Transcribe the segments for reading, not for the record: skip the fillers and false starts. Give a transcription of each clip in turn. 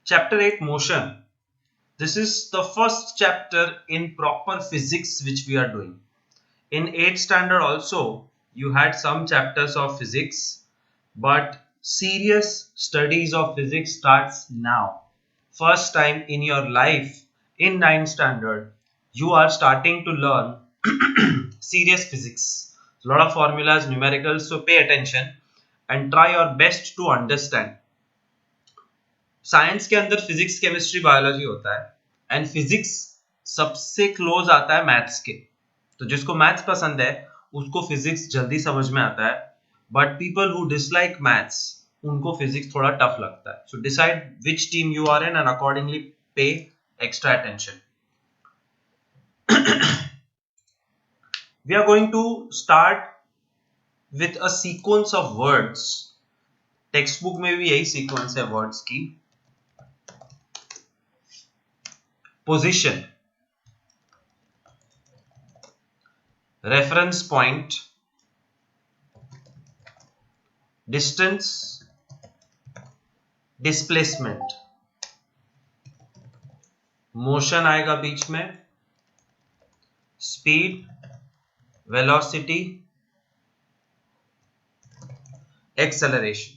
Chapter 8 Motion. This is the first chapter in proper physics which we are doing. In 8th standard also, you had some chapters of physics, but serious studies of physics starts now. First time in your life, in 9th standard, you are starting to learn serious physics. A lot of formulas, numericals, so pay attention and try your best to understand. Science के अंदर physics chemistry biology होता है and physics सबसे close आता है maths के. तो जिसको मैथ्स पसंद है उसको फिजिक्स जल्दी समझ में आता है, but people who dislike maths उनको फिजिक्स थोड़ा टफ लगता है. So decide which team you are in and accordingly पे extra attention. We are going to start with a sequence of words. Text में भी यही सीक्वेंस है वर्ड्स की. Position, reference point, distance, displacement, motion आएगा बीच में, speed, velocity, acceleration.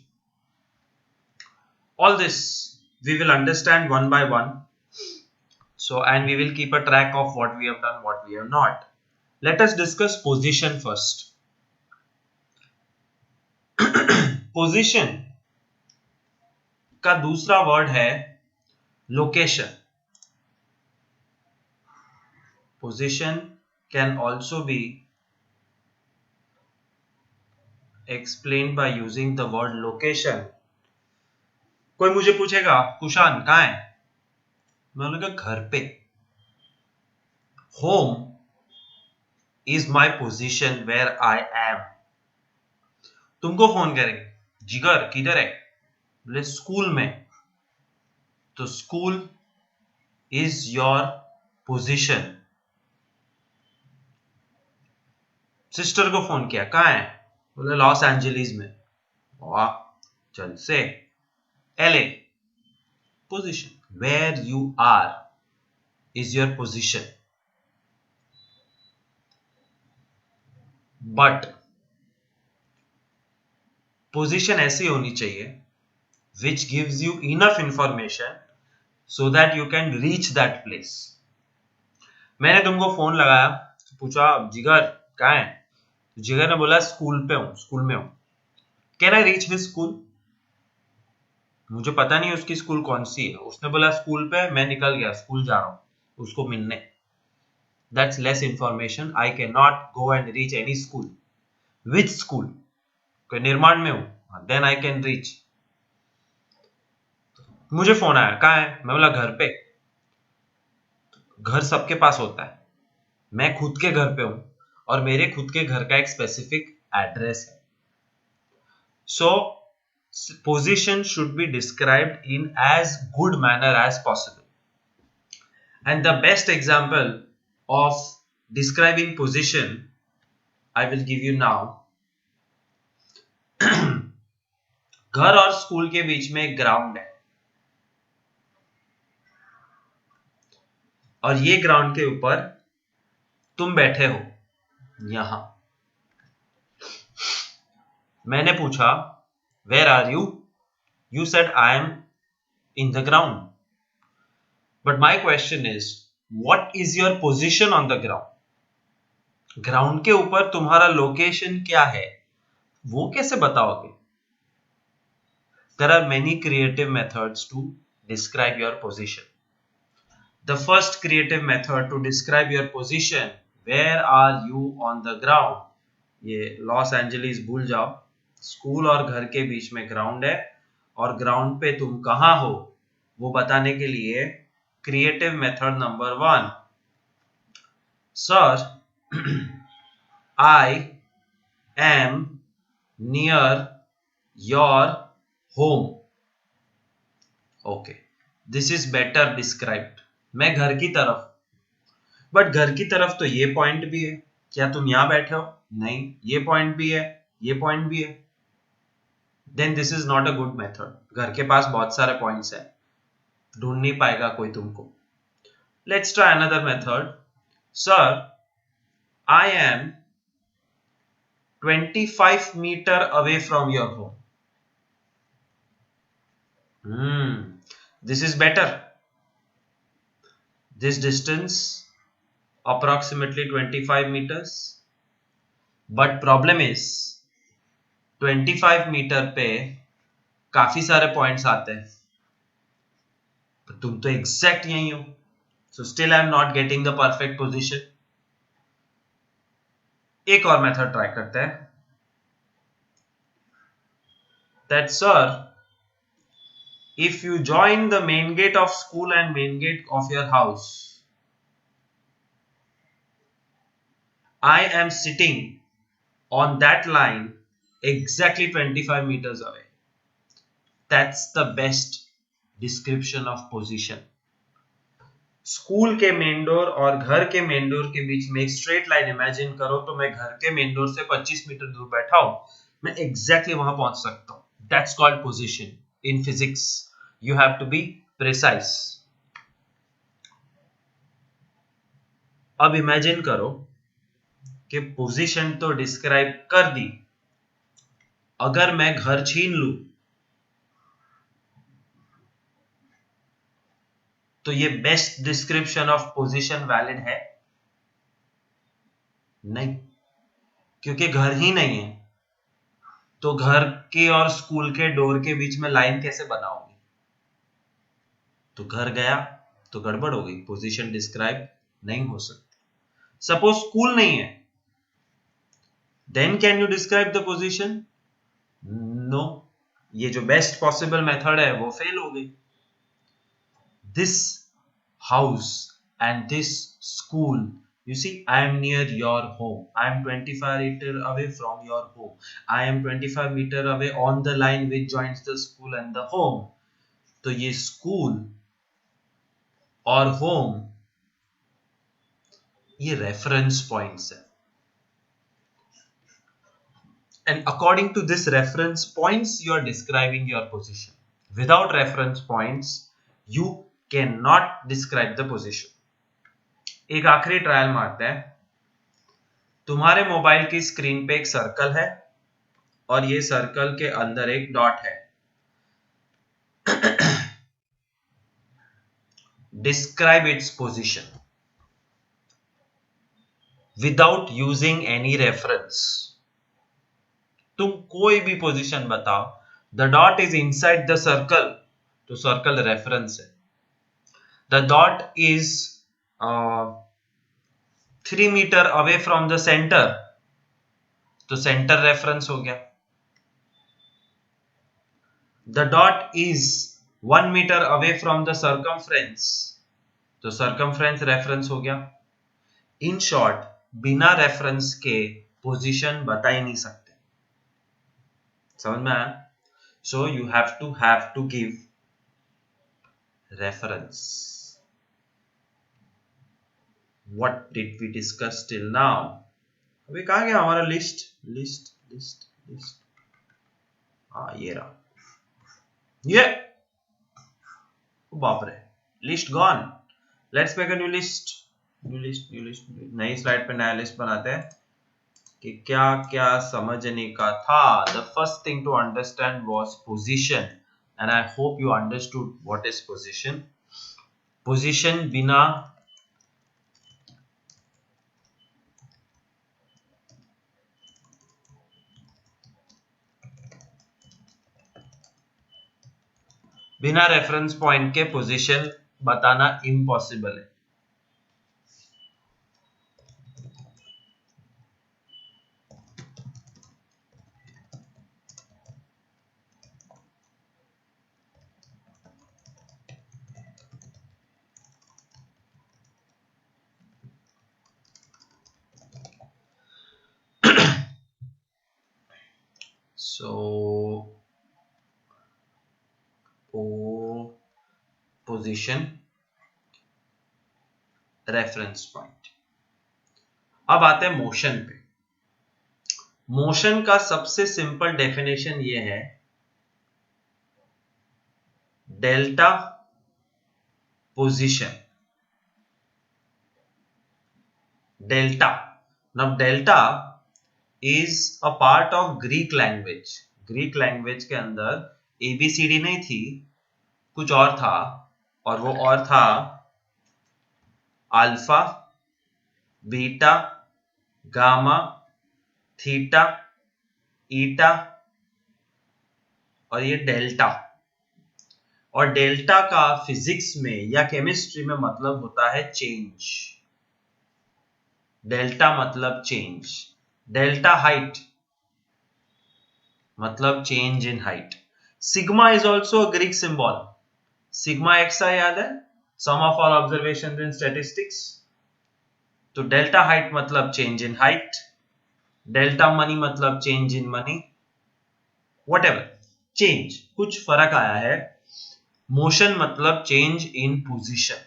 All this we will understand one by one. So, and we will keep a track of what we have done, what we have not. Let us discuss position first. Position का दूसरा word है location. Position can also be explained by using the word location. कोई मुझे पूछेगा कुशान कहाँ है, मैं बोलूँगा घर पे. Home is my position where I am. तुमको फोन करेंगे, जिगर किधर है, बोले स्कूल में, तो school is your position. Sister को फोन किया, कहाँ है, बोले लॉस एंजलिस में. वाह चल से. LA position, where you are is your position. But position ऐसी होनी चाहिए which gives you enough information so that you can reach that place. मैंने तुमको फोन लगाया, पूछा जिगर कहाँ है, जिगर ने बोला स्कूल पे हूं, स्कूल में हूं. Can I reach his school, मुझे पता नहीं उसकी स्कूल कौन सी है, उसने बोला स्कूल पे, मैं निकल गया, स्कूल जा रहा हूं उसको मिलने. That's less information. I can not go and reach any school. Which school, कोई निर्माण में हूं, देन आई कैन रीच. मुझे फोन आया, कहाँ है, मैं बोला घर पे. घर सबके पास होता है, मैं खुद के घर पे हूं और मेरे खुद के घर का एक स्पेसिफिक एड्रेस है. सो position should be described in as good manner as possible. And the best example of describing position I will give you now. घर और स्कूल के बीच में एक ग्राउंड है और ये ग्राउंड के ऊपर तुम बैठे हो यहां. मैंने पूछा where are you? You said I am in the ground. But my question is, what is your position on the ground? Ground के ऊपर तुम्हारा लोकेशन क्या है, वो कैसे बताओगे? There are many creative methods to describe your position. The first creative method to describe your position, where are you on the ground? ये Los Angeles भूल जाओ, स्कूल और घर के बीच में ग्राउंड है और ग्राउंड पे तुम कहां हो वो बताने के लिए creative method number 1. Sir, I am near your home. Okay, this is better described. मैं घर की तरफ, बट घर की तरफ तो ये पॉइंट भी है, क्या तुम यहां बैठे हो, नहीं, ये पॉइंट भी है, ये पॉइंट भी है. Then this is not a good method. घर के पास बहुत सारे पॉइंट्स हैं, ढूंढ नहीं पाएगा कोई तुमको. Let's try another method. Sir, I am 25 meter away from your home. This is better. This distance approximately 25 meters. But problem is 25 metre पे काफी सारे पॉइंट्स आते हैं, तो तुम तो एग्जैक्ट यही हो. So still I am not getting the perfect position. एक और मेथड ट्राई करते हैं. That sir, if you join the main gate of school and main gate of your house, I am sitting on that line exactly 25 meters away. That's the best description of position. School के main door और घर के main door के बीच में एक straight line imagine करो, तो मैं घर के मेन डोर से 25 मीटर दूर बैठा हूं, मैं एग्जैक्टली वहां पहुंच सकता हूं. That's called position. In physics you have to be precise. अब इमेजिन करो कि पोजीशन तो डिस्क्राइब कर दी, अगर मैं घर छीन लूं तो ये best description of position valid है? नहीं, क्योंकि घर ही नहीं है, तो घर के और स्कूल के डोर के बीच में लाइन कैसे बनाओगे? तो घर गया तो गड़बड़ हो गई, पोजीशन डिस्क्राइब नहीं हो सकती. सपोज स्कूल नहीं है, then can you describe the position? No. ये जो बेस्ट पॉसिबल मेथड है वो फेल हो गई. This house and this school, you see, I am near your home. I am 25 meter away from your home. I am 25 meter away on the line which joins the school and the home. तो ये school और home ये reference points है, and according to this reference points you are describing your position. Without reference points you can not describe the position. एक आखिरी trial मारते हैं. तुम्हारे मोबाइल की स्क्रीन पे एक सर्कल है और ये सर्कल के अंदर एक डॉट है. Describe its position without using any reference. तुम कोई भी पोजीशन बताओ. The dot is inside the circle, तो सर्कल रेफरेंस है. The dot is 3 meter away from the center, तो सेंटर रेफरेंस हो गया. The dot is 1 meter away from the circumference, तो सर्कमफ्रेंस रेफरेंस हो गया. इन शॉर्ट, बिना रेफरेंस के पोजीशन बता ही नहीं सकते. समझ में आया? So you have to give reference. What did we discuss till now? अभी कहाँ गया हमारा लिस्ट? हाँ, ये रहा. ये बाप रे, list gone. Let's make a new list. नई स्लाइड पे नया लिस्ट बनाते हैं कि क्या क्या समझने का था. The first thing to understand was position, and I hope you understood what is position. Position बिना रेफरेंस पॉइंट के पोजीशन बताना इम्पॉसिबल है. So position, reference point. अब आते हैं मोशन पे. मोशन का सबसे सिंपल डेफिनेशन ये है, delta position. Delta. Now delta is a part of Greek language. Greek language के अंदर ABCD नहीं थी, कुछ और था, और वो और था अल्फा, बीटा, गामा, थीटा, ईटा और ये डेल्टा. और डेल्टा का फिजिक्स में या केमिस्ट्री में मतलब होता है चेंज. डेल्टा मतलब चेंज. डेल्टा हाइट मतलब change in height. Sigma is also a Greek symbol. Sigma x याद है, sum of all observation in statistics. तो डेल्टा हाइट मतलब change in height. Delta money मतलब change in money. Whatever, change, कुछ फर्क आया है. मोशन मतलब चेंज इन पोजीशन.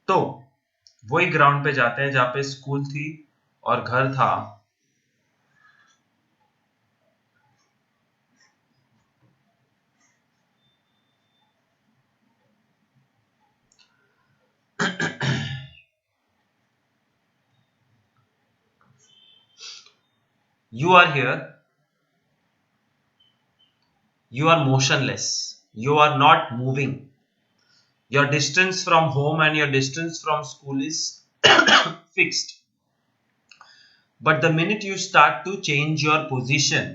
तो वही ग्राउंड पे जाते हैं जहां पे स्कूल थी और घर था. You are here. You are motionless. You are not moving. Your distance from home and your distance from school is fixed. But the minute you start to change your position,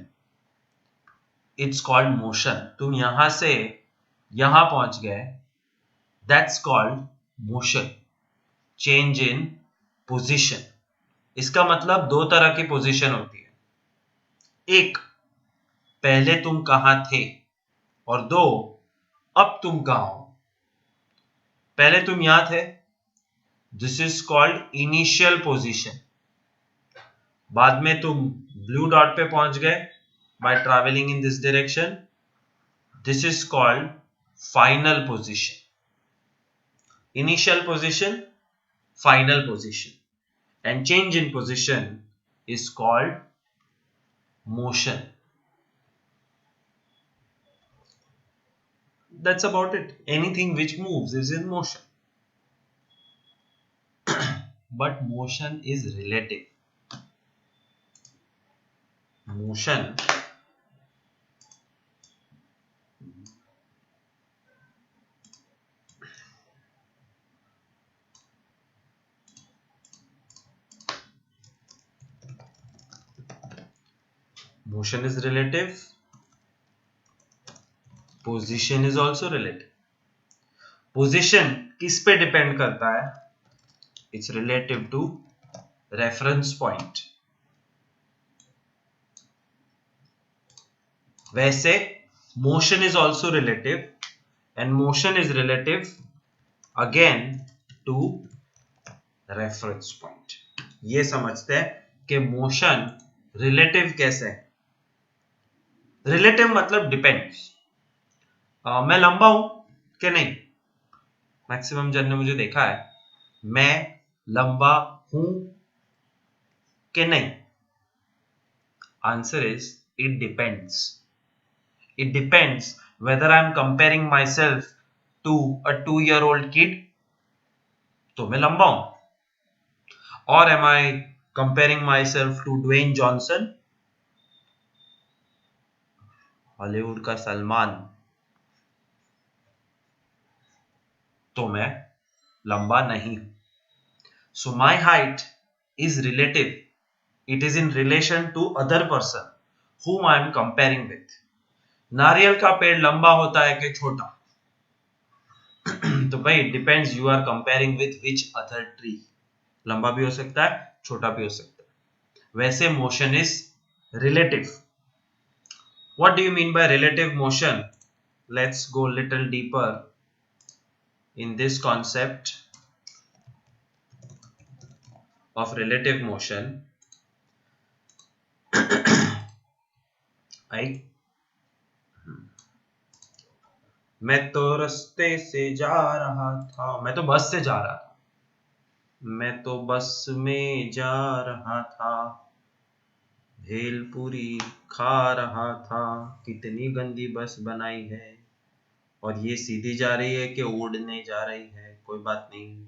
it's called motion. तुम यहां से यहां पहुंच गए. That's called motion. Change in position. इसका मतलब दो तरह की पोजीशन होती है. एक, पहले तुम कहां थे, और दो, अब तुम कहां हो. पहले तुम यहां थे, this is called initial position. बाद में तुम ब्लू डॉट पे पहुंच गए bye travelling in this direction. This is called final position. Initial position, final position. And change in position is called motion. That's about it. Anything which moves is in motion. But motion is relative. Motion is relative. Position is also relative. Position किस पे depend करता है? It's relative to reference point. वैसे motion is also relative, and motion is relative again to reference point. ये समझते हैं कि motion relative कैसे है. relative मतलब depends. मैं लंबा हूं कि नहीं? मैक्सिमम जन ने मुझे देखा है. मैं लंबा हूं कि नहीं? Answer is it depends. It depends whether I am comparing myself to a 2-year-old kid, तो मैं लंबा हूं. Or am I comparing myself to Dwayne Johnson, Hollywood का सलमान, तो मैं लंबा नहीं. So my height is relative. It is in relation to other person whom I am comparing with. नारियल का पेड़ लंबा होता है कि छोटा? तो भाई depends, you are comparing with which other tree. लंबा भी हो सकता है, छोटा भी हो सकता है. वैसे motion is relative. What do you mean by relative motion? Let's go little deeper in this concept of relative motion. मैं तो रास्ते से जा रहा था, मैं तो बस से जा रहा था, मैं तो बस में जा रहा था, भेलपूरी खा रहा था, कितनी गंदी बस बनाई है, और ये सीधी जा रही है कि उड़ने जा रही है, कोई बात नहीं,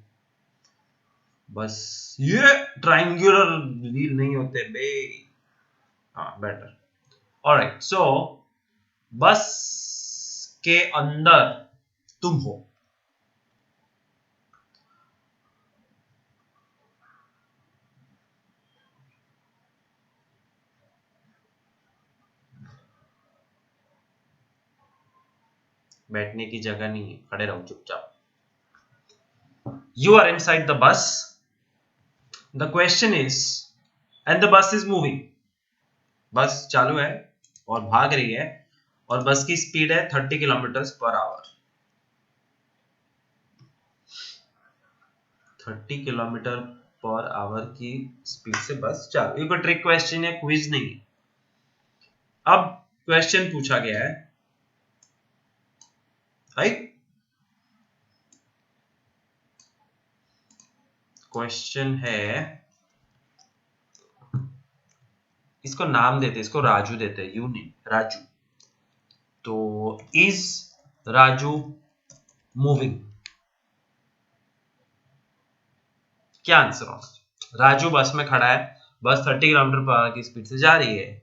बस ये ट्रायंगुलर व्हील नहीं होते बे। हाँ बेटर। ऑलराइट, सो बस के अंदर तुम हो, बैठने की जगह नहीं है, खड़े रहो चुपचाप। You are inside the bus. The question is, and the bus is moving. बस चालू है और भाग रही है, और बस की स्पीड है 30 kilometre per hour. 30 kilometre per hour की स्पीड से बस चालू। ये कोई ट्रिक क्वेश्चन है, क्विज नहीं है। अब क्वेश्चन पूछा गया है, राइट? क्वेश्चन है, इसको नाम देते, इसको राजू देते हैं, यू नहीं, राजू। तो इज राजू मूविंग? क्या आंसर होगा? राजू बस में खड़ा है, बस 30 किलोमीटर पर आवर की स्पीड से जा रही है।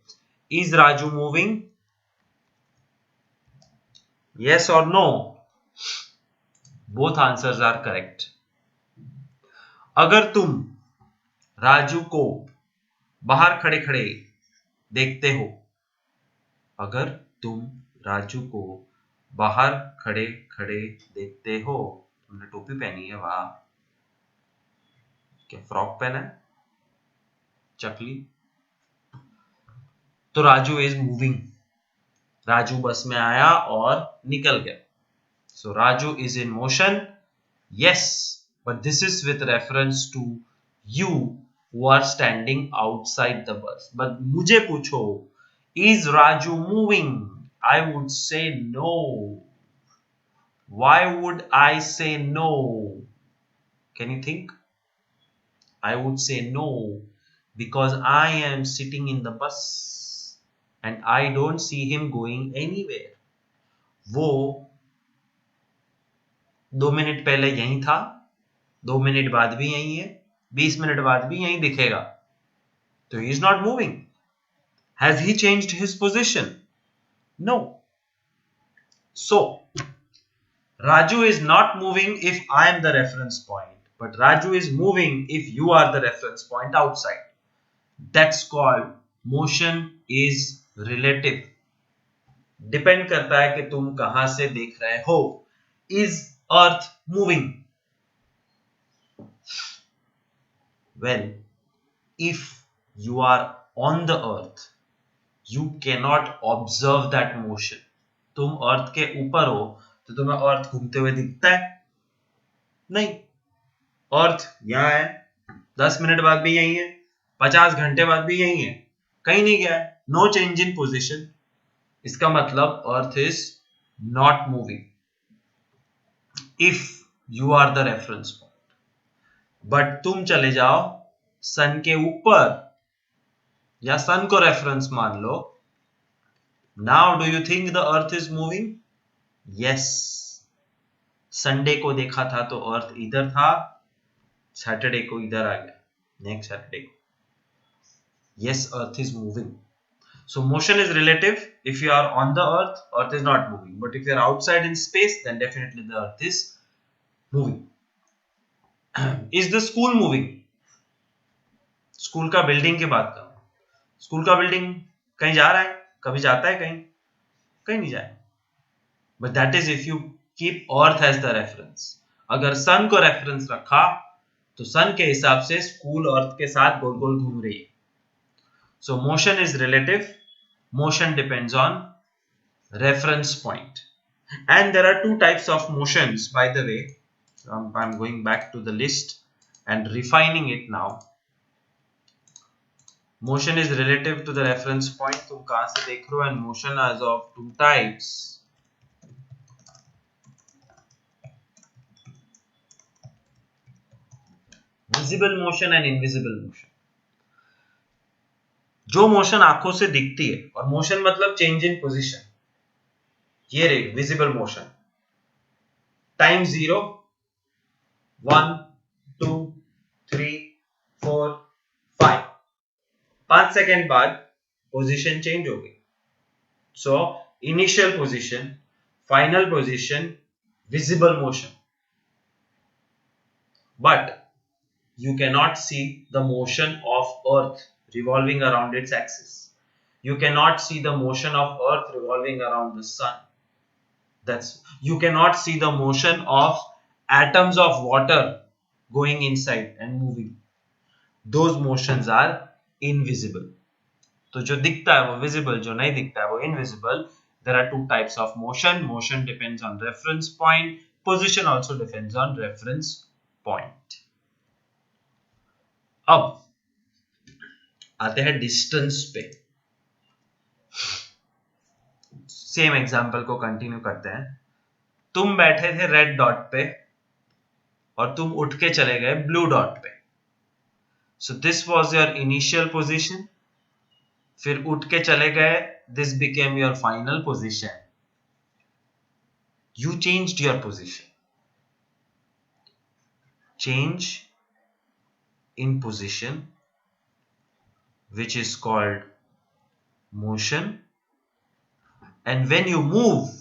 Is Raju moving? यस और no? Both answers are correct. अगर तुम राजू को बाहर खड़े खड़े देखते हो, अगर तुम राजू को बाहर खड़े खड़े देखते हो, तुमने टोपी पहनी है, वाह, क्या फ्रॉक पहना है, चकली, तो राजू इज मूविंग। राजू बस में आया और निकल गया, so Raju is in motion. Yes, but this is with reference to you who are standing outside the bus. But मुझे पूछो, is Raju moving? I would say no. Why would I say no? Can you think? I would say no because I am sitting in the bus and I don't see him going anywhere. वो 2 minute पहले यहीं था, 2 minute बाद भी यहीं है, 20 minute बाद भी यहीं दिखेगा, तो he is not moving. Has he changed his position? No. So, Raju is not moving if I am the reference point, but Raju is moving if you are the reference point outside. That's called motion is relative. Depend करता है कि तुम कहां से देख रहे हो. Is earth moving? Well, if you are on the earth, you cannot observe that motion. तुम अर्थ के ऊपर हो तो तुम्हें अर्थ घूमते हुए दिखता है? नहीं, अर्थ यहां है, 10 मिनट बाद भी यही है, 50 घंटे बाद भी यही है, कहीं नहीं गया है, नो चेंज इन पोजिशन। इसका मतलब earth is not moving if you are the reference point. But तुम चले जाओ सन के ऊपर या सन को रेफरेंस मान लो, now do you think the earth is moving? Yes, Sunday को देखा था तो अर्थ इधर था, सैटरडे को इधर आ गया, नेक्स्ट सैटरडे को। Yes, earth is moving. So motion is relative. If you are on the earth is not moving, but if you are outside in space, then definitely the earth is moving. Is the school moving? School का building की बात कर, school का building कहीं जा रहा है, कभी जाता है कहीं, कहीं नहीं जाए, but that is if you keep earth as the reference. अगर सन को रेफरेंस रखा तो सन के हिसाब से स्कूल अर्थ के साथ गोल गोल घूम रही है. So motion is relative. Motion depends on reference point. And there are two types of motions, by the way. I'm going back to the list and refining it now. Motion is relative to the reference point. तुम कहां से देख रहे हो? And motion as of two types. Visible motion and invisible motion. जो motion आंखों से दिखती है, और मोशन मतलब चेंज इन पोजीशन, ये रही विजिबल मोशन. टाइम 0, 1 2 3 4 5, 5 सेकेंड बाद पोजीशन चेंज हो गई. So initial position, final position, visible motion, but you cannot see the motion of earth revolving around its axis. You cannot see the motion of earth revolving around the sun. You cannot see the motion of atoms of water going inside and moving. Those motions are invisible. तो जो दिखता है वो visible, जो नहीं दिखता है वो invisible. There are two types of motion. Motion depends on reference point. Position also depends on reference point. अब आते हैं डिस्टेंस पे. सेम एग्जांपल को कंटिन्यू करते हैं. तुम बैठे थे रेड डॉट पे और तुम उठ के चले गए ब्लू डॉट पे. So this was your initial position. फिर उठ के चले गए, this became your final position. You changed your position. Change in position, which is called motion, and when you move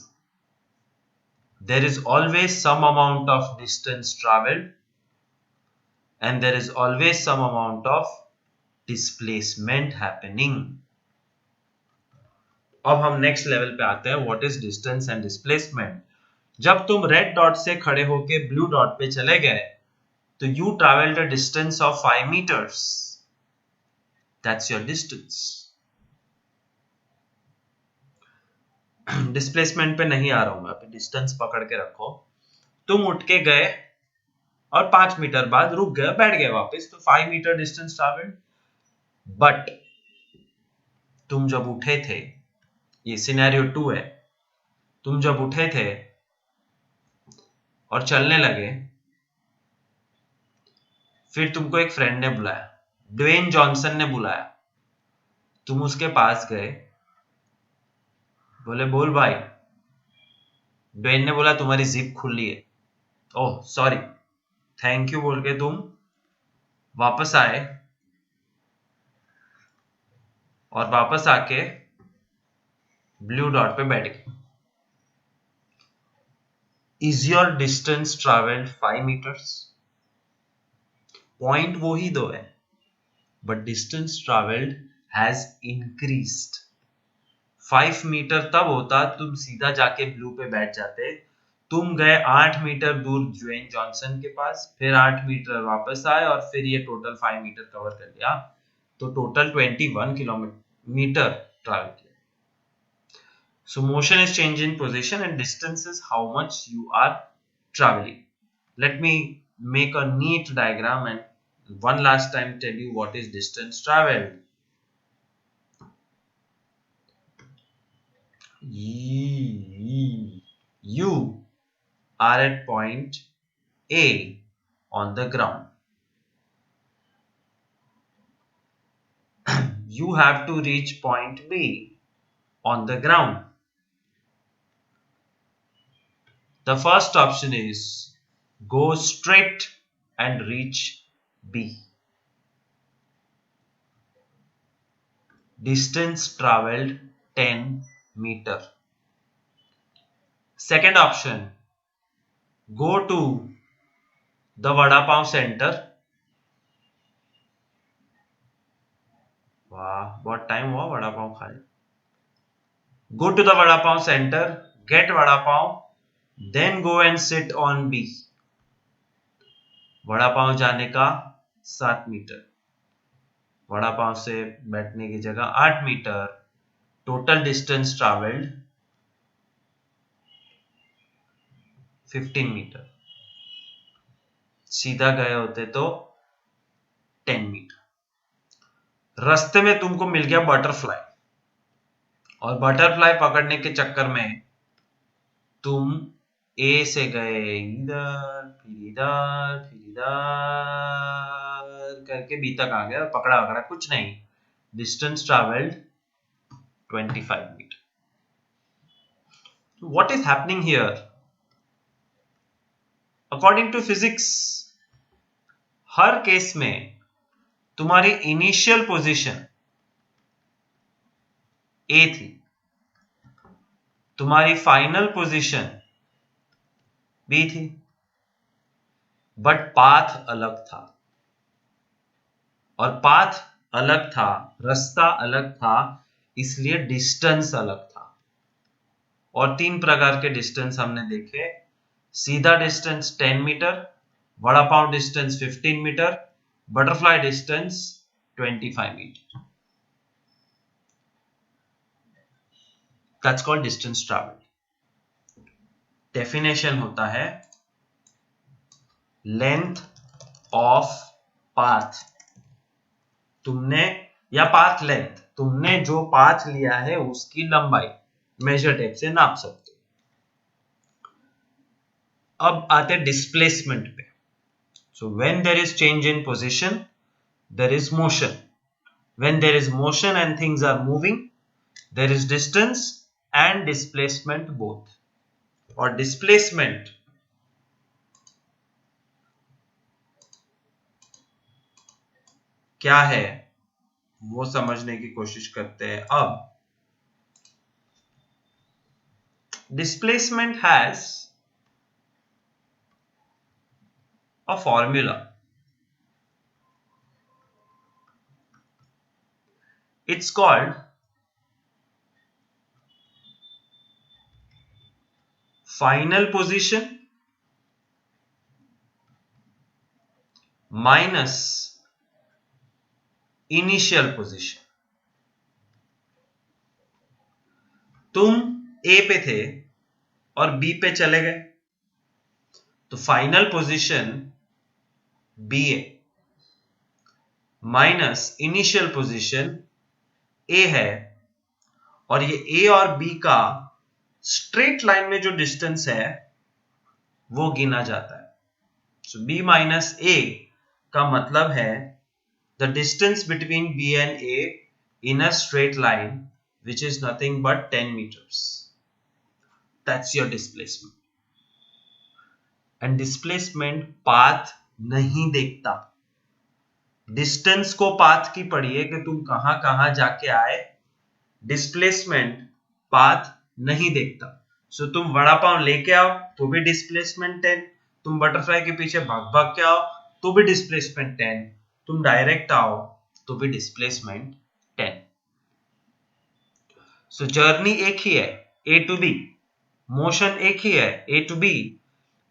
there is always some amount of distance traveled and there is always some amount of displacement happening. अब हम next level पे आते हैं. What is distance and displacement. जब तुम red dot से खड़े होके ब्लू डॉट पे चले गए तो you traveled a distance of 5 meters. That's your distance. Displacement पे नहीं आ रहा हूं मैं, आप डिस्टेंस पकड़ के रखो. तुम उठ के गए और 5 मीटर बाद रुक गए, बैठ गए वापस, तो 5 मीटर डिस्टेंस ट्रैवल्ड. बट तुम जब उठे थे, ये सिनेरियो 2 है, तुम जब उठे थे और चलने लगे, फिर तुमको एक फ्रेंड ने बुलाया, ड्वेन जॉनसन ने बुलाया. तुम उसके पास गए, बोले बोल भाई. ड्वेन ने बोला तुम्हारी जिप खुली है. ओह सॉरी, थैंक यू बोल के तुम वापस आए और वापस आके ब्लू डॉट पे बैठ गए. Is your distance travelled 5 metres? Point वो ही दो है, but distance travelled has increased. 5 metre तब होता तुम सीधा जाके ब्लू पे बैठ जाते. तुम गए 8 मीटर दूर ड्वेन जॉनसन के पास, फिर 8 मीटर वापस आए और फिर ये टोटल 5 मीटर कवर कर लिया. तो टोटल 21 किलोमीटर ट्रैवल किया. So motion is change in position and distance is how much you are traveling. Let me make a neat diagram and one last time tell you what is distance traveled. You are at point A on the ground. You have to reach point B on the ground. The first option is go straight and reach B. Distance traveled 10 meter. Second option, go to the Vada Pav center. वाह, बहुत time हुआ वड़ा पाव खाए. Go to the Vada Pav center, get Vada Pav, then go and sit on B. Vada pav जाने का 7 metre, vada पाव से बैठने की जगह 8 metre. Total distance travelled 15 metre. सीधा गए होते तो 10 मीटर. रास्ते में तुमको मिल गया बटरफ्लाई, और बटरफ्लाई पकड़ने के चक्कर में तुम ए से गए इधर, फिर इधर, फिर इधर करके बी तक आ गया. पकड़ा वकड़ा कुछ नहीं. Distance travelled 25 metre. What is happening here? According to physics हर केस में तुम्हारी इनिशियल पोजीशन ए थी, तुम्हारी फाइनल पोजीशन बी थी, बट पाथ अलग था। और पाथ अलग था, रास्ता अलग था, इसलिए डिस्टेंस अलग था। और 3 प्रकार के डिस्टेंस हमने देखे, सीधा distance 10 metre, vada pav distance 15 metre, butterfly distance 25 metre. That's called distance traveled. Definition होता है लेंथ ऑफ पाथ, तुमने या पाथ लेंथ, तुमने जो पाथ लिया है उसकी लंबाई मेजर टेप से नाप सकते हो। अब आते हैं डिस्प्लेसमेंट पे। So when there is change in position there is motion, when there is motion and things are moving there is distance and displacement both. और डिस्प्लेसमेंट क्या है वो समझने की कोशिश करते हैं। अब displacement has a formula, it's called final position minus initial position. तुम ए पे थे और बी पे चले गए, तो फाइनल पोजीशन बी ए माइनस इनिशियल पोजीशन ए है। और ये ए और बी का स्ट्रेट लाइन में जो डिस्टेंस है वो गिना जाता है। सो बी माइनस ए का मतलब है the distance between B and A in a straight line which is nothing but 10 meters. That's your displacement. And displacement path नहीं देखता, डिस्टेंस को पाथ की पढ़िए कि तुम कहां कहां जाके आए, डिस्प्लेसमेंट पाथ नहीं देखता। सो तुम वड़ा पाव लेके आओ तो भी डिस्प्लेसमेंट 10, तुम बटरफ्लाई के पीछे भाग भाग के आओ तो भी डिस्प्लेसमेंट 10, तुम डायरेक्ट आओ तो भी डिस्प्लेसमेंट 10। सो जर्नी एक ही है ए टू बी, मोशन एक ही है A to B,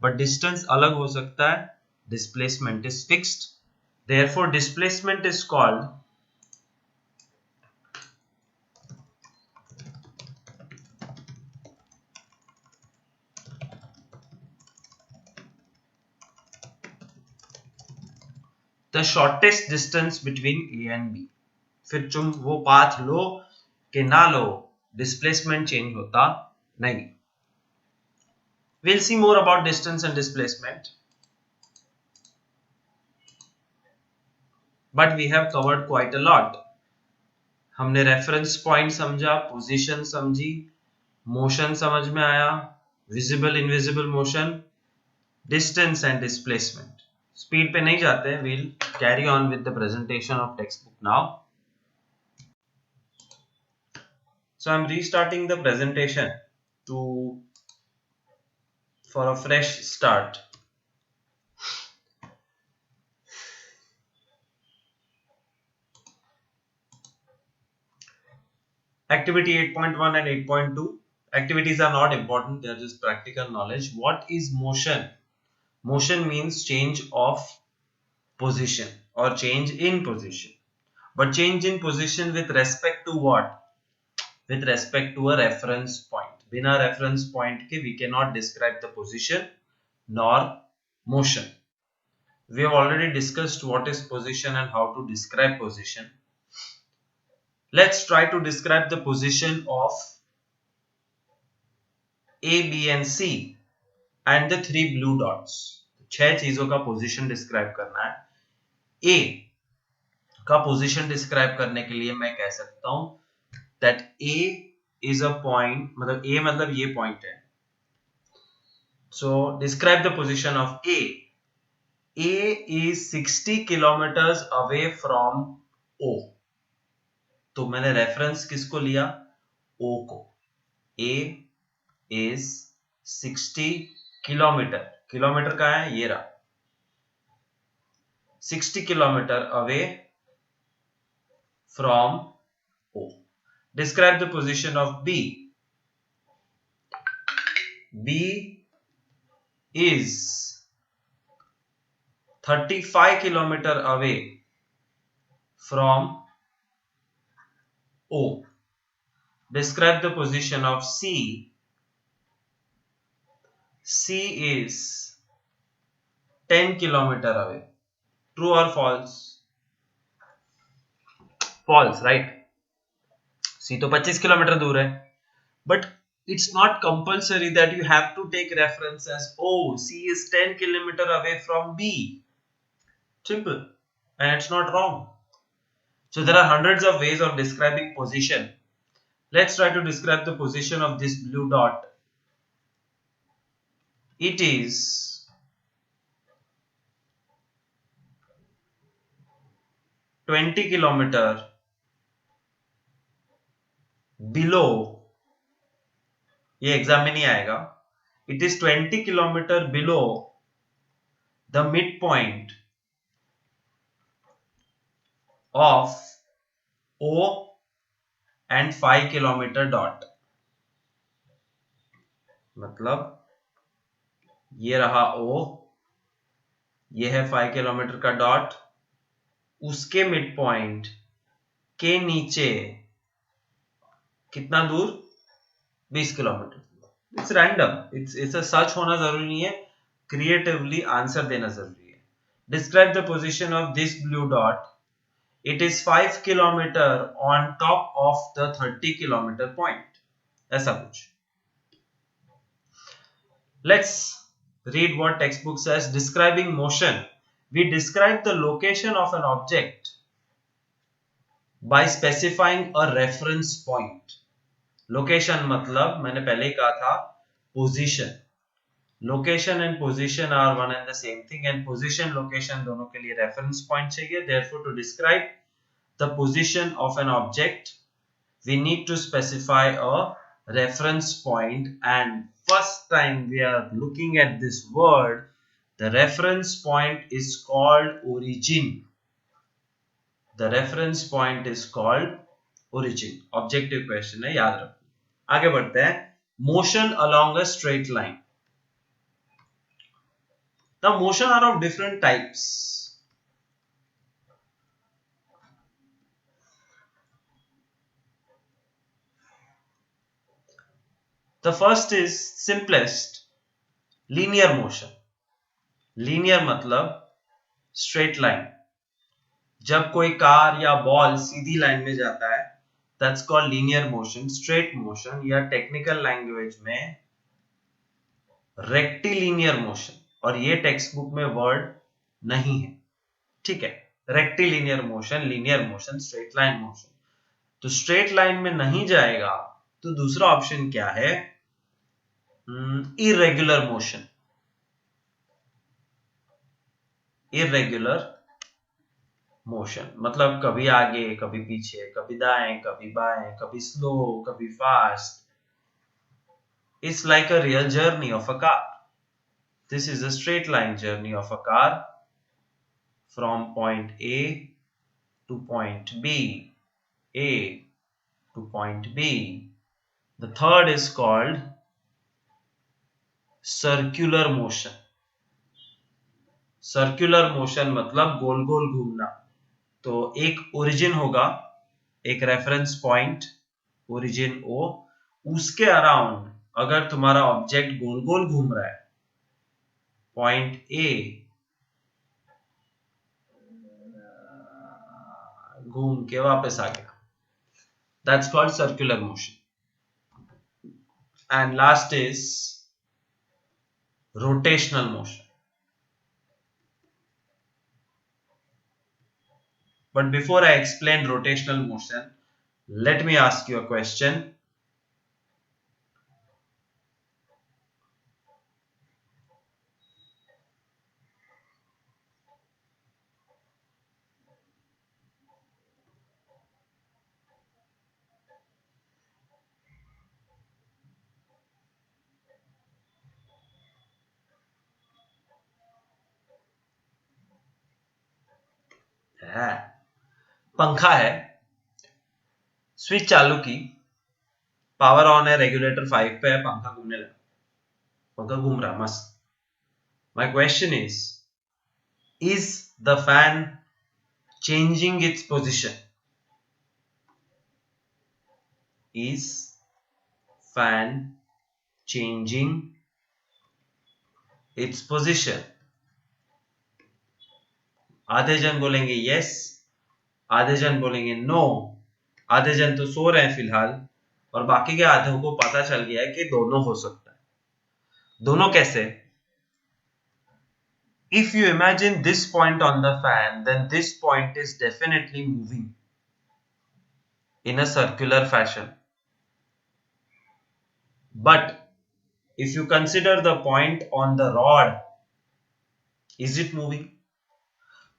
but distance अलग हो सकता है, displacement is fixed, therefore displacement is called the shortest distance between A and B. फिर तुम वो पाथ लो कि ना लो, डिस्प्लेसमेंट चेंज होता नहीं। We'll see more about distance and displacement, but we have covered quite a lot. हमने reference point समझा, position समझी, मोशन समझ में आया, visible invisible motion, distance and displacement. Speed पे नहीं जाते हैं, we'll carry on with the presentation of textbook now. So I'm restarting the presentation for a fresh start. Activity 8.1 and 8.2. Activities are not important, they are just practical knowledge. What is motion? Motion means change of position or change in position. But change in position with respect to what? With respect to a reference point. बिना reference point के we cannot describe the position nor motion. We have already discussed what is position and how to describe position. Let's try to describe the position of A, B and C and the 3 blue dots. 6 चीजों का position describe करना है। A का position describe करने के लिए मैं कह सकता हूं that A is a point, मतलब A मतलब ये पॉइंट है, So describe the position of A. A is 60 kilometers away from O. तो मैंने रेफरेंस किसको लिया? O को. A is 60 kilometre. किलोमीटर कहाँ है? ये रहा. 60 kilometer away from O. Describe the position of B. B is 35 kilometer away from O. Describe the position of C. C is 10 kilometer away. True or false? False, right? C तो 25 kilometre दूर है. But it's not compulsory that you have to take reference as, oh, C is 10 kilometer away from B. Simple. And it's not wrong. So there are hundreds of ways of describing position. Let's try to describe the position of this blue dot. It is 20 kilometer below. ये exam में नहीं आएगा. It is 20 kilometer below the midpoint of O and 5 kilometer dot. मतलब ये रहा O, ये है 5 kilometre का डॉट, उसके मिड पॉइंट के नीचे कितना दूर? 20 kilometre. It's random. It's such होना जरूरी नहीं है. क्रिएटिवली आंसर देना जरूरी है. Describe the position of this blue dot. It is 5 kilometre on top of the 30 kilometre point. ऐसा कुछ. Let's read what textbook says. Describing motion. We describe the location of an object by specifying a reference point. Location मतलब मैंने पहले ही कहा था position. Location and position are one and the same thing, and position location दोनों के लिए reference point चाहिए. Therefore, to describe the position of an object, we need to specify a reference point, and first time we are looking at this word, the reference point is called origin. The reference point is called origin. Objective question है, याद रखो. आगे बढ़ते हैं. Motion along a straight line. Now motion are of different types. The first is simplest, linear motion. Linear मतलब straight line. जब कोई car या बॉल सीधी लाइन में जाता है, that's called linear motion. Straight motion या टेक्निकल लैंग्वेज में rectilinear motion, और ये टेक्स्ट बुक में वर्ड नहीं है. ठीक है. Rectilinear motion, linear motion, straight line motion. तो स्ट्रेट लाइन में नहीं जाएगा तो दूसरा ऑप्शन क्या है? Irregular motion. इरेगुलर मोशन मतलब कभी आगे, कभी पीछे, कभी दाएं, कभी बाएं, कभी स्लो, कभी fast. It's like a real journey of a car. This is a straight line journey of a car from point A to point B. A to point B. The third is called circular motion. Circular motion मतलब गोल गोल घूमना. तो एक origin होगा, एक reference point, origin O, उसके around अगर तुम्हारा object गोल गोल घूम रहा है, पॉइंट A घूम के वापस आ गया, that's called circular motion. And last is rotational motion. But before I explain rotational motion, let me ask you a question. है। पंखा है, स्विच चालू की, पावर ऑन है, रेगुलेटर 5 पे है, पंखा घूमने लगा, पंखा घूम रहा मस्त। My question is the fan changing its position? Is fan changing its position? आधे जन बोलेंगे यस, आधे जन बोलेंगे नो, आधे जन तो सो रहे हैं फिलहाल, और बाकी के आधों को पता चल गया है कि दोनों हो सकता है। दोनों कैसे? If you imagine this point on the fan, then this point is definitely moving in a circular fashion. But if you consider the point on the rod, is it moving?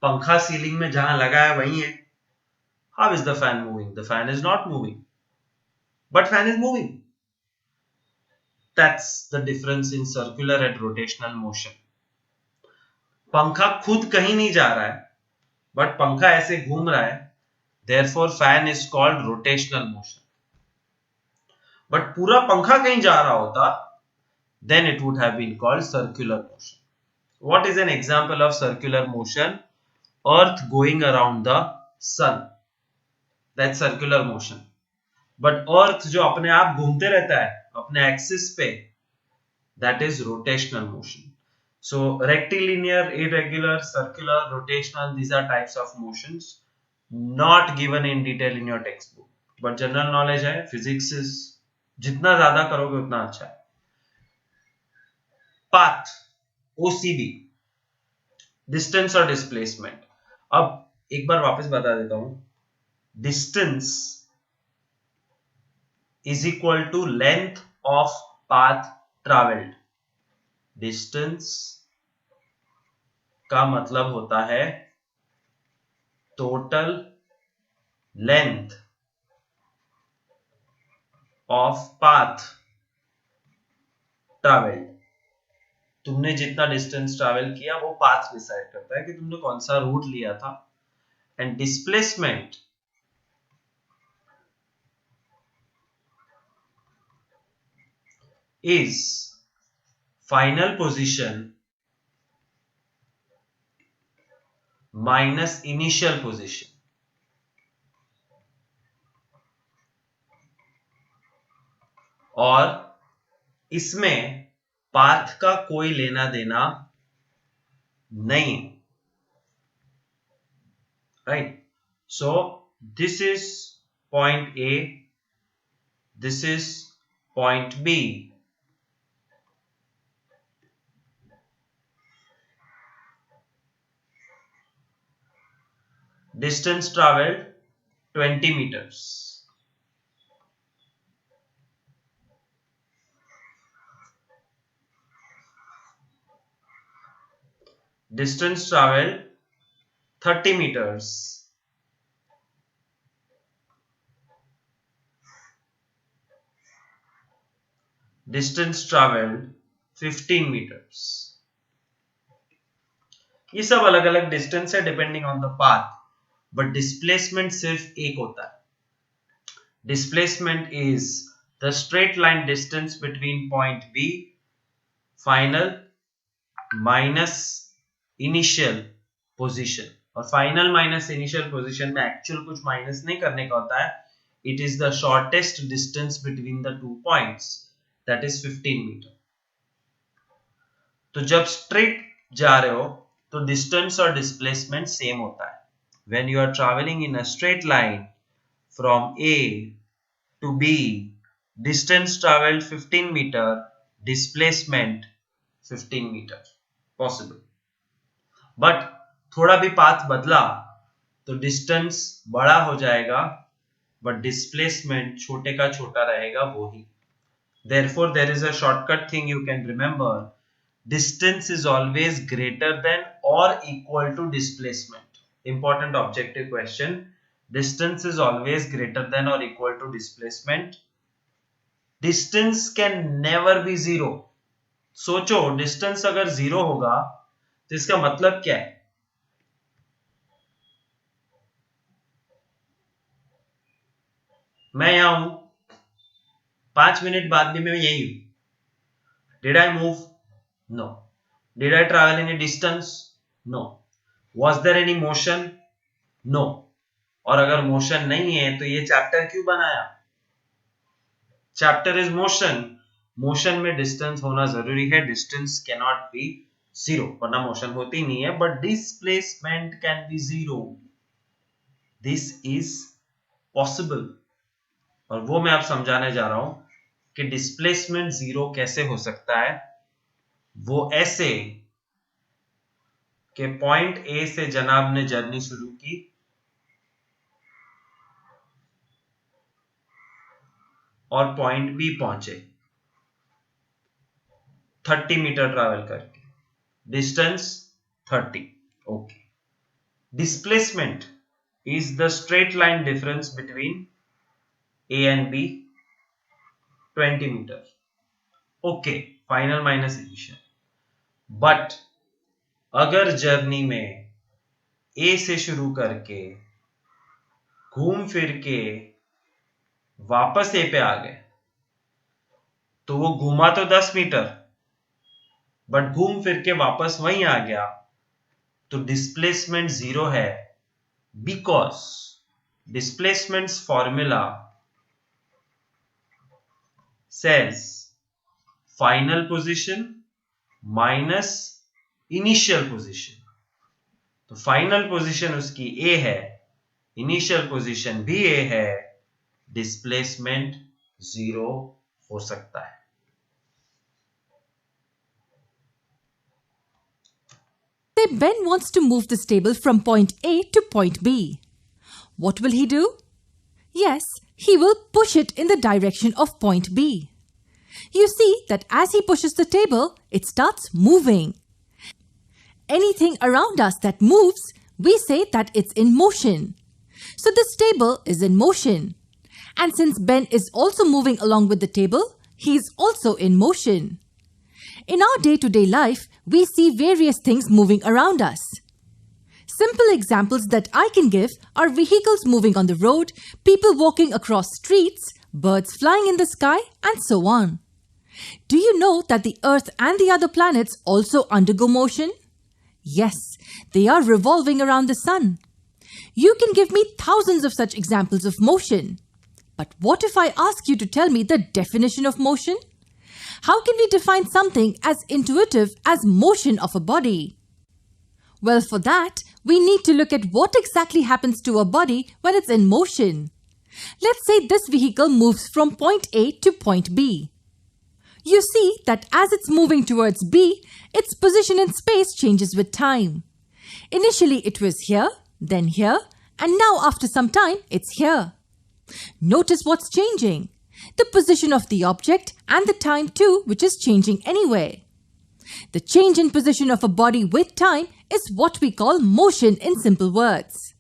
पंखा सीलिंग में जहां लगा है वही है. How is the fan moving? The fan is not moving, but fan is moving. That's the difference in circular and rotational motion. पंखा खुद कहीं नहीं जा रहा है, but पंखा ऐसे घूम रहा है, therefore fan is called rotational motion. But पूरा पंखा कहीं जा रहा होता, then it would have been called circular motion. What is an example of circular motion? Earth going around the sun. That's circular motion. But Earth जो अपने आप घूमते रहता है अपने एक्सिस पे, that is rotational motion. So rectilinear, irregular, circular, rotational, these are types of motions not given in detail in your textbook. But general knowledge है, physics is जितना ज्यादा करोगे उतना अच्छा है. Path, OCD, distance और displacement. अब एक बार वापस बता देता हूं. Distance is equal to length of path traveled. Distance का मतलब होता है total length of path traveled. तुमने जितना डिस्टेंस ट्रैवल किया वो पाथ डिसाइड करता है कि तुमने कौन सा रूट लिया था. And displacement is final position minus initial position. और इसमें पाथ का कोई लेना देना नहीं. Right? So this is point A, this is point B. Distance traveled 20 meters. Distance traveled 30 meters. Distance traveled 15 meters. ये सब अलग अलग डिस्टेंस है depending on the path, but displacement सिर्फ एक होता है. Displacement is the straight line distance between point B final minus initial position. और फाइनल माइनस इनिशियल पोजीशन में एक्चुअल कुछ माइनस नहीं करने का होता है. It is the shortest distance between the two points, that is 15 metre. तो जब स्ट्रेट जा रहे हो तो डिस्टेंस और डिस्प्लेसमेंट सेम होता है. When you are traveling in a straight line from A to B, distance traveled 15 meter, displacement 15 meter possible. But थोड़ा भी पाथ बदला तो डिस्टेंस बड़ा हो जाएगा, but displacement छोटे का छोटा रहेगा वो ही. Therefore, there is a shortcut thing you can remember. Distance is always greater than or equal to displacement. Important objective question. Distance is always greater than or equal to displacement. Distance can never be zero. सोचो distance अगर zero होगा तो इसका मतलब क्या है? मैं यहाँ हूं, 5 मिनट बाद भी मैं यही हूं. Did I move? No. Did I travel any distance? No. Was there any motion? No. और अगर मोशन नहीं है तो ये चैप्टर क्यों बनाया? Chapter is motion. मोशन में डिस्टेंस होना जरूरी है. Distance can not be zero, वरना मोशन होती नहीं है. But displacement can be zero. This is possible. और वो मैं आप समझाने जा रहा हूं कि डिस्प्लेसमेंट जीरो कैसे हो सकता है. वो ऐसे कि पॉइंट ए से जनाब ने जर्नी शुरू की और पॉइंट बी पहुंचे 30 मीटर ट्रैवल करके. Distance 30. Okay. Displacement is the straight line difference between A and B, 20 meter. Okay, final minus initial. But अगर जर्नी में A से शुरू करके घूम फिर के वापस A पे आ गए तो वो घूमा तो 10 मीटर, बट घूम फिर के वापस वहीं आ गया तो डिस्प्लेसमेंट जीरो है. Because displacement's formula says final position minus initial position. तो फाइनल पोजीशन उसकी A है, इनिशियल पोजीशन भी A है, डिस्प्लेसमेंट जीरो हो सकता है. Say Ben wants to move this table from point A to point B. What will he do? Yes, he will push it in the direction of point B. You see that as he pushes the table, it starts moving. Anything around us that moves, we say that it's in motion. So this table is in motion. And since Ben is also moving along with the table, he is also in motion. In our day-to-day life, we see various things moving around us. Simple examples that I can give are vehicles moving on the road, people walking across streets, birds flying in the sky, and so on. Do you know that the Earth and the other planets also undergo motion? Yes, they are revolving around the sun. You can give me thousands of such examples of motion. But what if I ask you to tell me the definition of motion? How can we define something as intuitive as motion of a body? Well, for that, we need to look at what exactly happens to a body when it's in motion. Let's say this vehicle moves from point A to point B. You see that as it's moving towards B, its position in space changes with time. Initially, it was here, then here, and now after some time, it's here. Notice what's changing. The position of the object and the time too, which is changing anyway. The change in position of a body with time is what we call motion in simple words.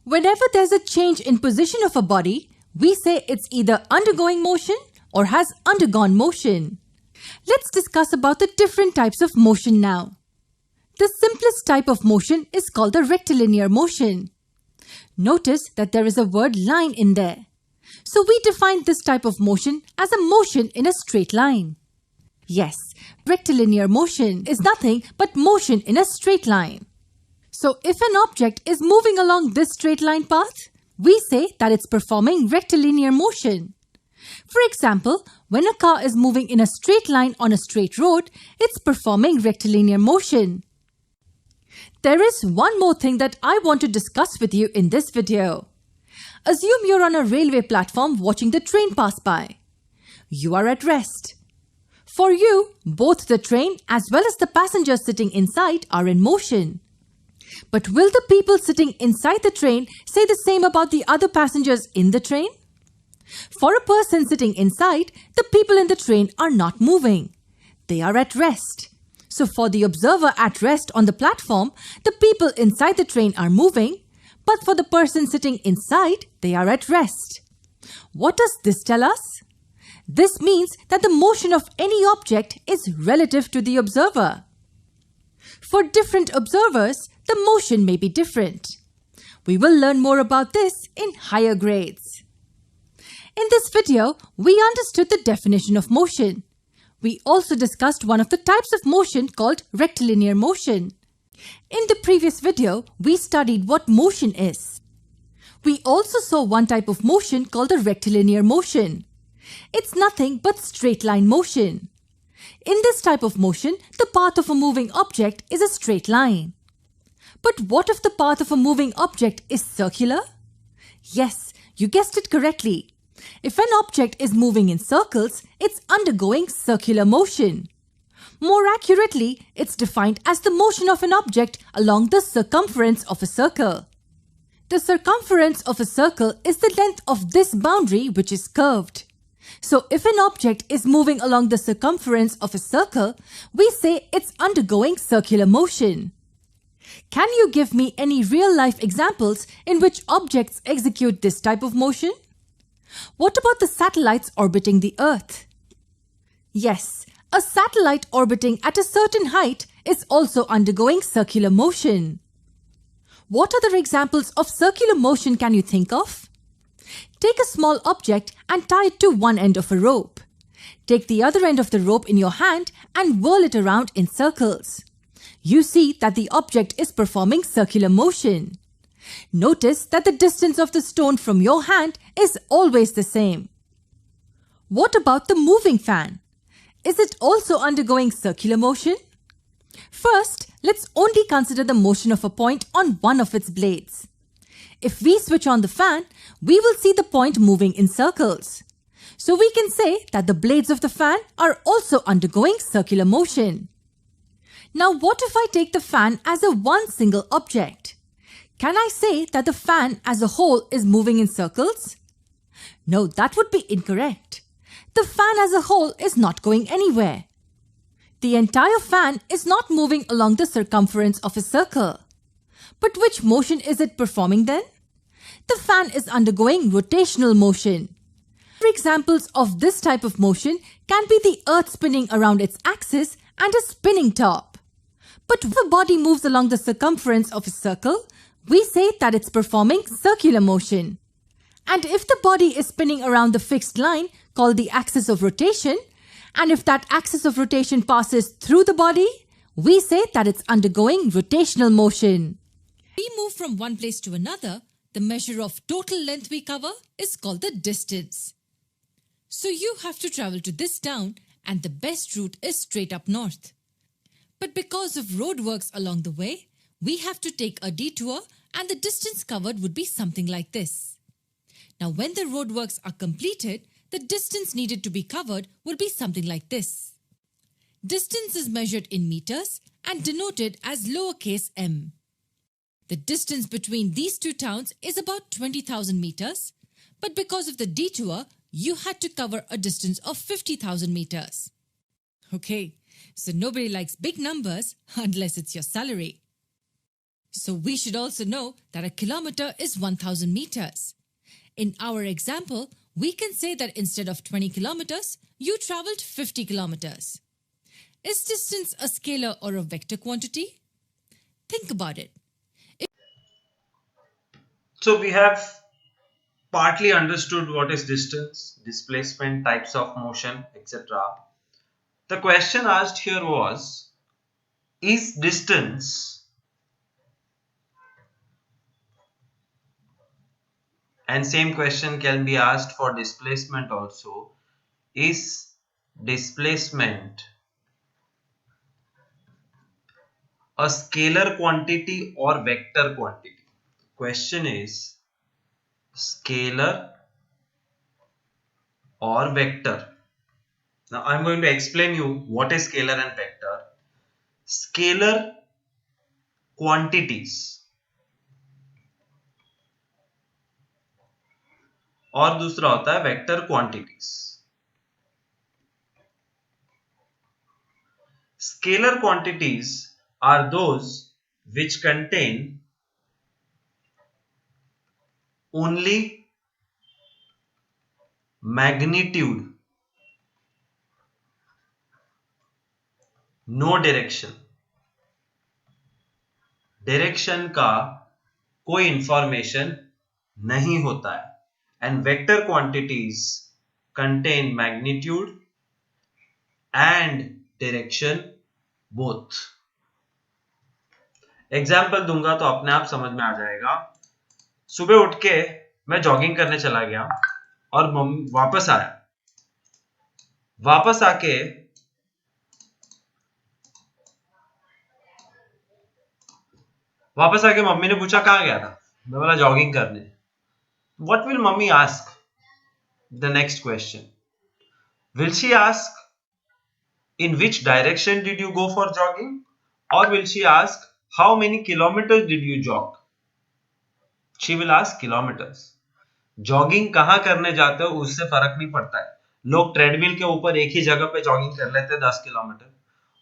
Whenever there's a change in position of a body, we say it's either undergoing motion or has undergone motion. Let's discuss about the different types of motion now. The simplest type of motion is called the rectilinear motion. Notice that there is a word line in there. So we define this type of motion as a motion in a straight line. Yes, rectilinear motion is nothing but motion in a straight line. So if an object is moving along this straight line path, we say that it's performing rectilinear motion. For example, when a car is moving in a straight line on a straight road, it's performing rectilinear motion. There is one more thing that I want to discuss with you in this video. Assume you're on a railway platform watching the train pass by. You are at rest. For you, both the train as well as the passengers sitting inside are in motion. But will the people sitting inside the train say the same about the other passengers in the train? For a person sitting inside, the people in the train are not moving. They are at rest. So for the observer at rest on the platform, the people inside the train are moving, but for the person sitting inside, they are at rest. What does this tell us? This means that the motion of any object is relative to the observer. For different observers, the motion may be different. We will learn more about this in higher grades. In this video, we understood the definition of motion. We also discussed one of the types of motion called rectilinear motion. In the previous video, we studied what motion is. We also saw one type of motion called the rectilinear motion. It's nothing but straight line motion. In this type of motion, the path of a moving object is a straight line. But what if the path of a moving object is circular? Yes, you guessed it correctly. If an object is moving in circles, it's undergoing circular motion. More accurately, it's defined as the motion of an object along the circumference of a circle. The circumference of a circle is the length of this boundary which is curved. So if an object is moving along the circumference of a circle, we say it's undergoing circular motion. Can you give me any real-life examples in which objects execute this type of motion? What about the satellites orbiting the Earth? Yes, a satellite orbiting at a certain height is also undergoing circular motion. What other examples of circular motion can you think of? Take a small object and tie it to one end of a rope. Take the other end of the rope in your hand and whirl it around in circles. You see that the object is performing circular motion. Notice that the distance of the stone from your hand is always the same. What about the moving fan? Is it also undergoing circular motion? First, let's only consider the motion of a point on one of its blades. If we switch on the fan, we will see the point moving in circles. So we can say that the blades of the fan are also undergoing circular motion. Now what if I take the fan as a one single object? Can I say that the fan as a whole is moving in circles? No, that would be incorrect. The fan as a whole is not going anywhere. The entire fan is not moving along the circumference of a circle. But which motion is it performing then? The fan is undergoing rotational motion. Examples of this type of motion can be the Earth spinning around its axis and a spinning top. But if a body moves along the circumference of a circle, we say that it's performing circular motion. And if the body is spinning around the fixed line called the axis of rotation, and if that axis of rotation passes through the body, we say that it's undergoing rotational motion. We move from one place to another, the measure of total length we cover is called the distance. So you have to travel to this town and the best route is straight up north. But because of roadworks along the way, we have to take a detour and the distance covered would be something like this. Now when the roadworks are completed, the distance needed to be covered will be something like this. Distance is measured in meters and denoted as lowercase m. The distance between these two towns is about 20,000 meters, but because of the detour, you had to cover a distance of 50,000 meters. Okay, so nobody likes big numbers unless it's your salary. So we should also know that a kilometer is 1,000 meters. In our example, we can say that instead of 20 kilometers, you traveled 50 kilometers. Is distance a scalar or a vector quantity? Think about it. So we have partly understood what is distance, displacement, types of motion, etc. The question asked here was, is distance and same question can be asked for displacement also, is displacement a scalar quantity or vector quantity? Question is scalar or vector. Now I am going to explain you what is scalar and vector. Scalar quantities और दूसरा होता है vector quantities. Scalar quantities are those which contain only magnitude, no direction. Direction का कोई information नहीं होता है. and vector quantities contain magnitude and direction both. Example दूंगा तो अपने आप समझ में आ जाएगा. सुबह उठ के मैं जॉगिंग करने चला गया और वापस आया. वापस आके मम्मी ने पूछा कहाँ गया था. मैं बोला जॉगिंग करने. What will mommy ask? The next question. Will she ask in which direction did you go for jogging? Or will she ask how many kilometers did you jog? She will ask kilometers. Jogging कहाँ करने जाते हो उससे फर्क नहीं पड़ता है. लोग ट्रेडमिल के ऊपर एक ही जगह पे जॉगिंग कर लेते हैं 10 किलोमीटर.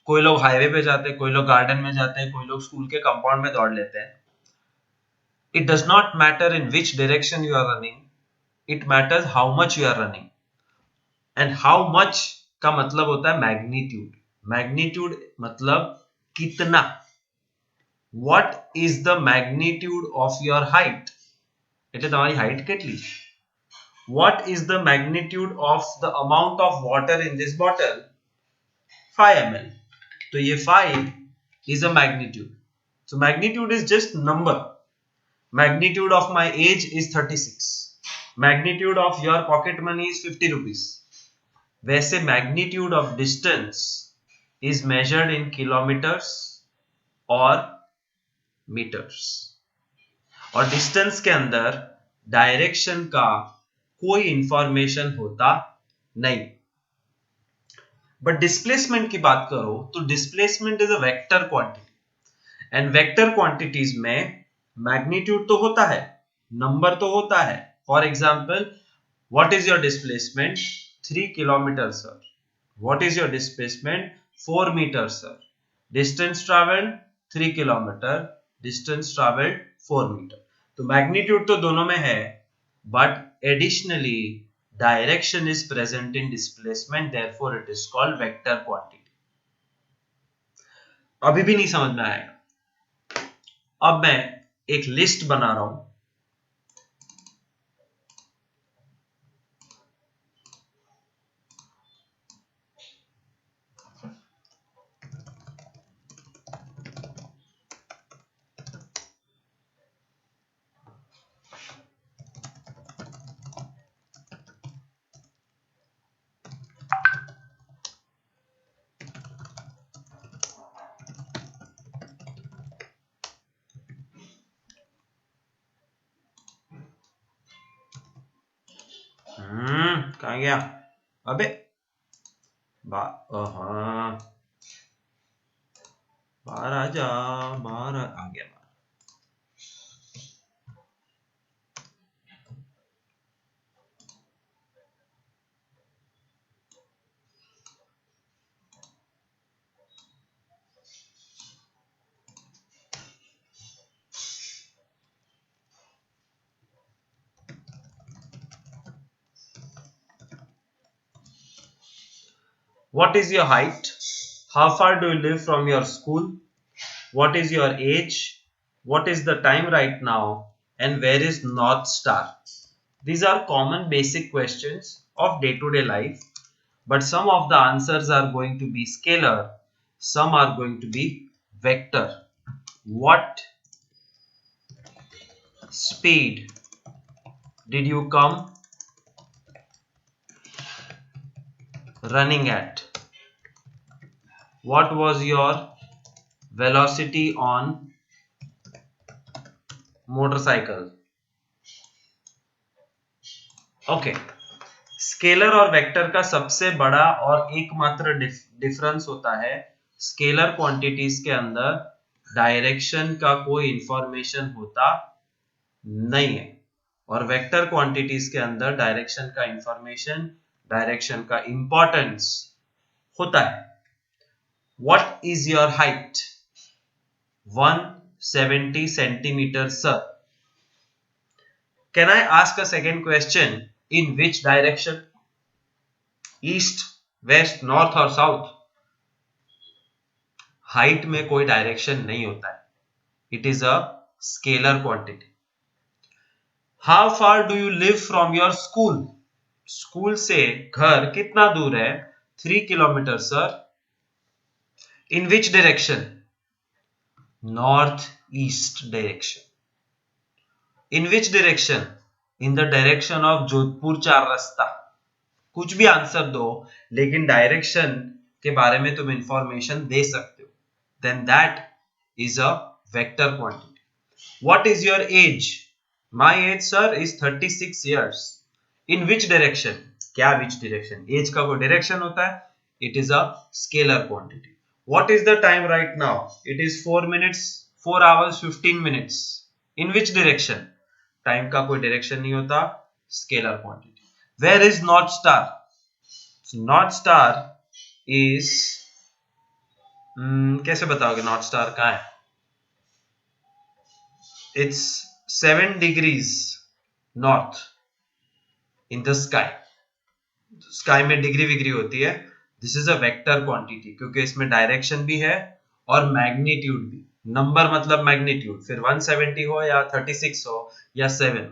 कोई लोग हाईवे पे जाते हैं, कोई लोग गार्डन में जाते हैं, कोई लोग स्कूल के कंपाउंड में दौड़ लेते हैं. It does not matter in which direction you are running. It matters how much you are running. And how much का मतलब होता है मैग्नीट्यूड. मैग्नीट्यूड मतलब कितना. What is the magnitude of your height? એટલે તમારી height કેટલી? What is the magnitude of the amount of water in this bottle? 5 ml. तो ये 5 is a magnitude. So magnitude is just number. Magnitude of my age is 36. Magnitude of your pocket money is 50 rupees. वैसे magnitude of distance is measured in kilometers or meters. और distance के अंदर direction का कोई information होता नहीं. But displacement की बात करो तो displacement is a vector quantity. And vector quantities में मैग्नीट्यूड तो होता है, नंबर तो होता है. For example, what is your displacement? 3 kilometre sir. What is your displacement? 4 metre sir. Distance travelled 3 kilometre, distance travelled 4 metre. तो मैग्नीट्यूड तो दोनों में है, but additionally direction is present in displacement, therefore it is called vector quantity. अभी भी नहीं समझ में आएगा. अब मैं एक लिस्ट बना रहा हूं. कहाँ गया? अबे बाहर आ जा. बाहर आ गया. What is your height? How far do you live from your school? What is your age? What is the time right now? And where is North Star? These are common basic questions of day-to-day life, but some of the answers are going to be scalar, some are going to be vector. What speed did you come running at? What was your velocity on motorcycle? Okay. Scalar और vector का सबसे बड़ा और एकमात्र difference होता है, scalar quantities के अंदर डायरेक्शन का कोई इंफॉर्मेशन होता नहीं है, और वेक्टर क्वांटिटीज के अंदर डायरेक्शन का इंफॉर्मेशन, डायरेक्शन का इंपॉर्टेंस होता है. What is your height? 170 centimeters, sir. Can I ask a second question? In which direction? East, west, north or south? Height में कोई डायरेक्शन नहीं होता है. It is a scalar quantity. How far do you live from your school? School से घर कितना दूर है? 3 kilometre sir. In which direction? Northeast direction. In which direction? In the direction of Jodhpur चार रास्ता. कुछ भी आंसर दो, लेकिन डायरेक्शन के बारे में तुम इंफॉर्मेशन दे सकते हो. Then that is a vector quantity. What is your age? My age, sir, is 36 years. In which direction? क्या which direction? Age का कोई direction होता है? It is a scalar quantity. What is the time right now? It is 4 hours 15 minutes. In which direction? Time का कोई direction नहीं होता. Scalar quantity. Where is North Star? So, North Star is कैसे बताओगे North Star कहाँ है? It's 7 degrees north in the sky. Sky में degree विग्री होती है. This is a vector quantity क्योंकि इसमें डायरेक्शन भी है और मैग्नीट्यूड भी. नंबर मतलब मैग्नीट्यूड, फिर 170 हो या 36 हो या 7.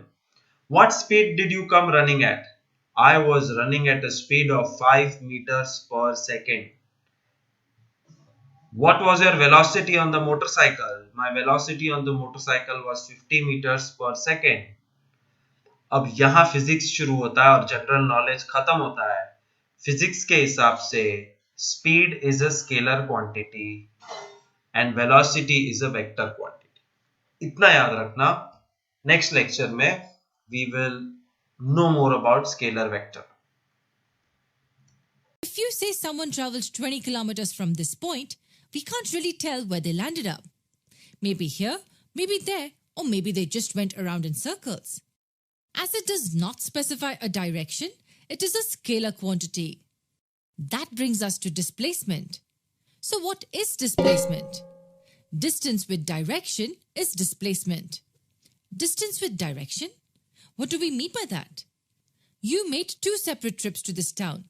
What speed did you come running at? I was running at a speed of 5 meters per second. What was your velocity on the motorcycle? My velocity on the motorcycle was 50 meters per second. अब यहाँ physics शुरू होता है और general knowledge खत्म होता है. Physics के हिसाब से speed is a scalar quantity and velocity is a vector quantity. इतना याद रखना. नेक्स्ट लेक्चर में we will know more about scalar vector. If you say someone traveled 20 kilometers from this point, we can't really tell where they landed up. Maybe here, maybe there, or maybe they just went around in circles. As it does not specify a direction, it is a scalar quantity. That brings us to displacement. So what is displacement? Distance with direction is displacement. Distance with direction? What do we mean by that? You made 2 separate trips to this town.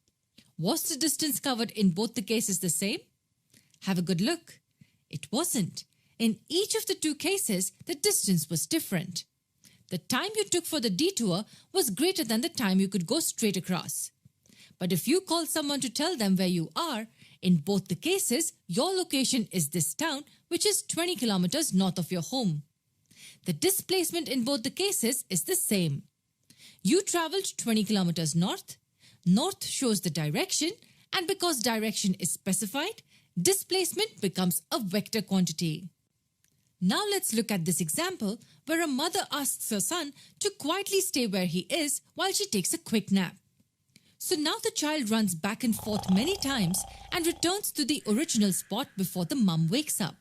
Was the distance covered in both the cases the same? Have a good look. It wasn't. In each of the 2 cases, the distance was different. The time you took for the detour was greater than the time you could go straight across. But if you call someone to tell them where you are, in both the cases, your location is this town, which is 20 kilometers north of your home. The displacement in both the cases is the same. You traveled 20 kilometers north. North shows the direction, and because direction is specified, displacement becomes a vector quantity. Now let's look at this example where a mother asks her son to quietly stay where he is while she takes a quick nap. So now the child runs back and forth many times and returns to the original spot before the mum wakes up.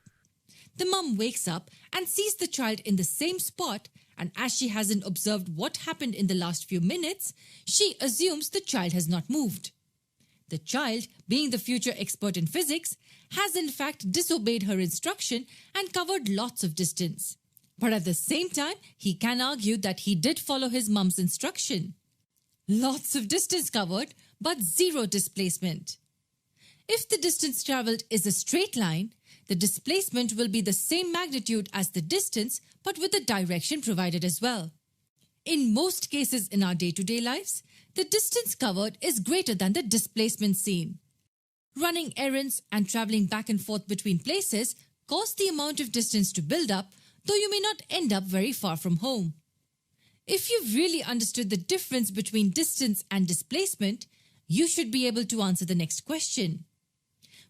The mum wakes up and sees the child in the same spot, and as she hasn't observed what happened in the last few minutes, she assumes the child has not moved. The child, being the future expert in physics, has in fact disobeyed her instruction and covered lots of distance. But at the same time, he can argue that he did follow his mum's instruction. Lots of distance covered, but zero displacement. If the distance travelled is a straight line, the displacement will be the same magnitude as the distance, but with the direction provided as well. In most cases in our day-to-day lives, the distance covered is greater than the displacement seen. Running errands and travelling back and forth between places cause the amount of distance to build up, though you may not end up very far from home. If you've really understood the difference between distance and displacement, you should be able to answer the next question.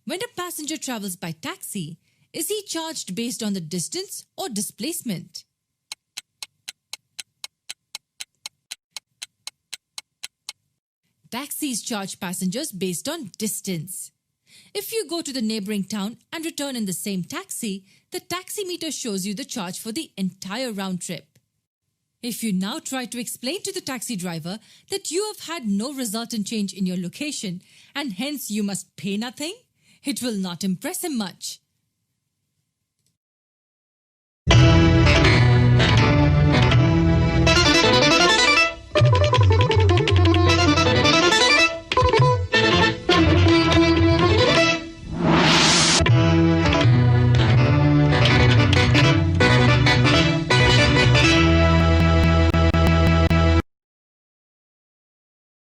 When a passenger travels by taxi, is he charged based on the distance or displacement? Taxis charge passengers based on distance. If you go to the neighbouring town and return in the same taxi, the taximeter shows you the charge for the entire round trip. If you now try to explain to the taxi driver that you have had no resultant change in your location and hence you must pay nothing, it will not impress him much.